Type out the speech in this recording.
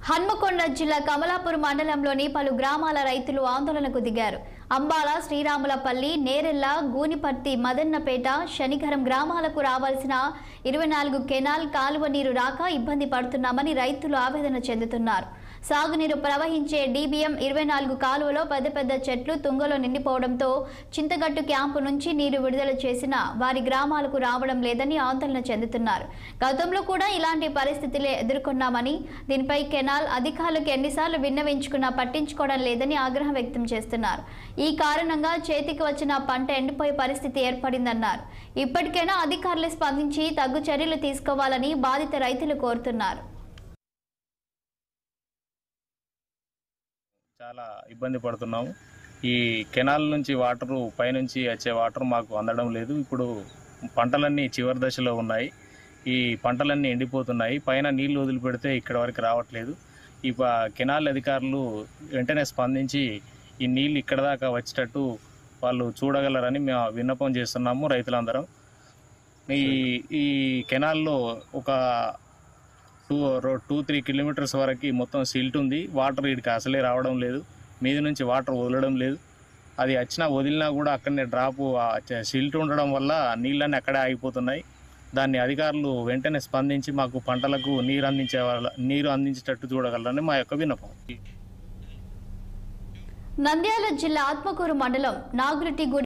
హన్మకొండ జిల్లా కమలాపూర్ మండలంలోని పలు గ్రామాల రైతులు ఆందోళనకు దిగారు. అంబాల, శ్రీరాములపల్లి, నేరెళ్ల, గూనిపర్తి, మదన్నపేట, శనిగరం గ్రామాలకు రావాల్సిన 24 కెనాల్ కాలువ నీరు రాక ఇబ్బంది పడుతున్నామని రైతులు ఆవేదన చెందుతున్నారు. సాగునీరు ప్రవహించే DBM 24 కాలువలో పెద్ద పెద్ద చెట్లు తుంగలో నిండిపోవడంతో చింతగట్టు క్యాంపు నుంచి నీరు విడుదల చేసిన వారి గ్రామాలకు రావడం లేదని ఆందోళన చెందుతున్నారు. గతంలో కూడా ఇలాంటి పరిస్థితులే ఎదుర్కొన్నామని, దీనిపై కెనాల్ అధికారులకు ఎన్నిసార్లు విన్నవించుకున్నా పట్టించుకోవడం లేదని ఆగ్రహం వ్యక్తం చేస్తున్నారు. ఈ కారణంగా చేతికి వచ్చిన పంట ఎండిపోయే పరిస్థితి ఏర్పడిందన్నారు. ఇప్పటికైనా అధికారులు స్పందించి తగు చర్యలు తీసుకోవాలని బాధిత రైతులు కోరుతున్నారు. చాలా ఇబ్బంది పడుతున్నాము. ఈ కెనాల్ నుంచి వాటరు పైనుంచి వచ్చే వాటర్ మాకు అందడం లేదు. ఇప్పుడు పంటలన్నీ చివరి దశలో ఉన్నాయి. ఈ పంటలన్నీ ఎండిపోతున్నాయి. పైన నీళ్లు వదిలిపెడితే ఇక్కడ వరకు రావట్లేదు. ఈ కెనాల్ అధికారులు వెంటనే స్పందించి ఈ నీళ్ళు ఇక్కడ దాకా వచ్చేటట్టు వాళ్ళు చూడగలరని మేము విన్నపం చేస్తున్నాము రైతులందరం. ఈ కెనాల్లో ఒక 2-3 కిలోమీటర్స్ వరకు మొత్తం సిల్ట్ ఉంది. వాటర్ వీడికి అసలే రావడం లేదు. మీద నుంచి వాటర్ వదలడం లేదు. అది వదిలినా కూడా అక్కడనే డ్రాపు సిల్ట్ ఉండడం వల్ల నీళ్ళన్నీ అక్కడే ఆగిపోతున్నాయి. దాన్ని అధికారులు వెంటనే స్పందించి మాకు పంటలకు నీరు అందించేటట్టు చూడగలరని మా యొక్క విన్నపం. నంద్యాల జిల్లా ఆత్మకూరు మండలం నాగులటి